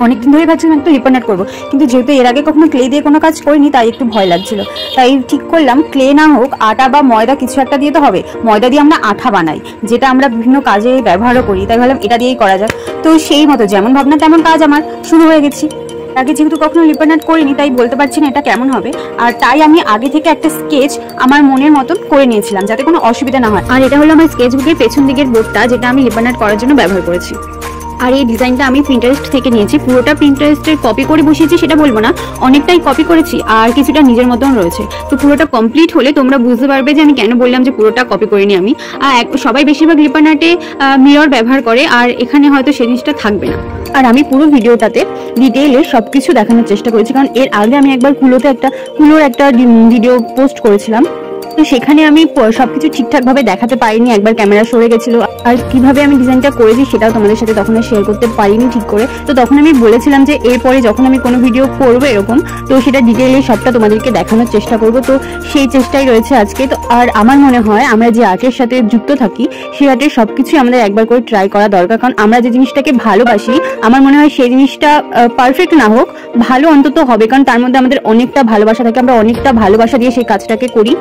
অনেকদিন ধরে ভাবছিলাম একটা লিপার আর্ট করবো, কিন্তু যেহেতু এর আগে কখনো ক্লে দিয়ে কোনো কাজ করিনি তাই একটু ভয় লাগছিল। তাই ঠিক করলাম ক্লে না হোক আটা বা ময়দা কিছু একটা দিয়ে তো হবে। ময়দা দিয়ে আমরা আঠা বানাই, যেটা আমরা বিভিন্ন কাজে ব্যবহারও করি, তাই ভাবলাম এটা দিয়েই করা যায়। তো সেই মতো যেমন ভাবনা তেমন কাজ আমার শুরু হয়ে গেছি। আগে যেহেতু কখনো লিপার আর্ট করিনি তাই বলতে পারছি না এটা কেমন হবে, আর তাই আমি আগে থেকে একটা স্কেচ আমার মনের মতন করে নিয়েছিলাম যাতে কোনো অসুবিধা না হয়। আর এটা হলো আমার স্কেচ বুকের পেছন দিকের বোর্ডটা, যেটা আমি লিপার আর্ট করার জন্য ব্যবহার করেছি। আর এই ডিজাইনটা আমি প্রিন্টারেস্ট থেকে নিয়েছি, পুরোটা প্রিন্টারেস্টের কপি করে বসিয়েছি সেটা বলবো না, অনেকটাই কপি করেছি আর কিছুটা নিজের মতন রয়েছে। তো পুরোটা কমপ্লিট হলে তোমরা বুঝতে পারবে যে আমি কেন বললাম যে পুরোটা কপি করিনি আমি। সবাই বেশিরভাগ লিপার আর্টে মিরর ব্যবহার করে, আর এখানে হয়তো সেই জিনিসটা থাকবে না। আর আমি পুরো ভিডিওটাতে ডিটেইলে সবকিছু দেখানোর চেষ্টা করেছি, কারণ এর আগে আমি একবার কুলোর একটা ভিডিও পোস্ট করেছিলাম, তো সেখানে আমি সবকিছু ঠিকঠাকভাবে দেখাতে পারিনি, একবার ক্যামেরা সরে গেছিল। আর কিভাবে আমি ডিজাইনটা করেছি সেটাও তোমাদের সাথে তখন শেয়ার করতে পারিনি ঠিক করে। তো তখন আমি বলেছিলাম যে এরপরে যখন আমি কোনো ভিডিও করবো এরকম, তো সেটা ডিটেইলে সবটা তোমাদেরকে দেখানোর চেষ্টা করব। তো সেই চেষ্টাই রয়েছে আজকে। তো আর আমার মনে হয় আমরা যে আর্টের সাথে যুক্ত থাকি সেই আর্টের সবকিছু আমাদের একবার করে ট্রাই করা দরকার, কারণ আমরা যে জিনিসটাকে ভালোবাসি আমার মনে হয় সেই জিনিসটা পারফেক্ট না হোক ভালো অন্তত হবে, কারণ তার মধ্যে আমাদের অনেকটা ভালোবাসা থাকে, আমরা অনেকটা ভালোবাসা দিয়ে সেই কাজটাকে করি।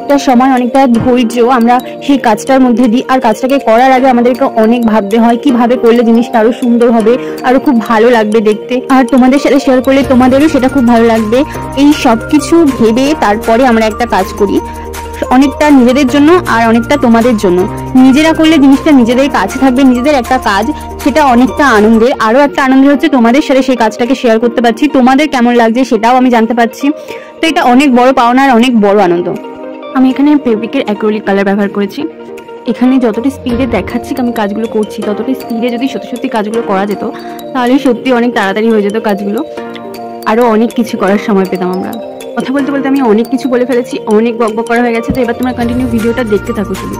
একটা সময় অনেকটা ধৈর্য আমরা সেই কাজটার মধ্যে দিই, আর কাজটাকে করার আগে আমাদেরকে অনেক ভাবতে হয় কিভাবে করলে জিনিসটা আরো সুন্দর হবে, আরো খুব ভালো লাগবে দেখতে, আর তোমাদের সাথে শেয়ার করলে তোমাদেরও সেটা খুব ভালো লাগবে। এই সব কিছু ভেবে তারপরে আমরা একটা কাজ করি, অনেকটা নিজেদের জন্য আর অনেকটা তোমাদের জন্য। নিজেরা করলে জিনিসটা নিজেদের কাছে থাকবে, নিজেদের একটা কাজ, সেটা অনেকটা আনন্দের। আরো একটা আনন্দের হচ্ছে তোমাদের সাথে সেই কাজটাকে শেয়ার করতে পারছি, তোমাদের কেমন লাগছে সেটাও আমি জানতে পারছি। তো এটা অনেক বড় পাওনা আর অনেক বড় আনন্দ। আমি এখানে ফেব্রিকের অ্যাক্রিলিক কালার ব্যবহার করেছি। এখানে যতটা স্পিডে দেখাচ্ছি আমি কাজগুলো করছি, ততটা স্পিডে যদি সত্যি সত্যি কাজগুলো করা যেত তাহলে সত্যি অনেক তাড়াতাড়ি হয়ে যেত কাজগুলো, আরও অনেক কিছু করার সময় পেতাম আমরা। কথা বলতে বলতে আমি অনেক কিছু বলে ফেলেছি, অনেক বকবক করা হয়ে গেছে। তো এবার তোমরা কন্টিনিউ ভিডিওটা দেখতে থাকো শুধু।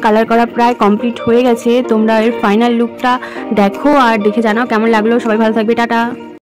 কালার করা প্রায় কমপ্লিট হয়ে গেছে, তোমরা এর ফাইনাল লুকটা দেখো আর দেখে জানাও কেমন লাগলো। সবাই ভালো থাকবে, টাটা।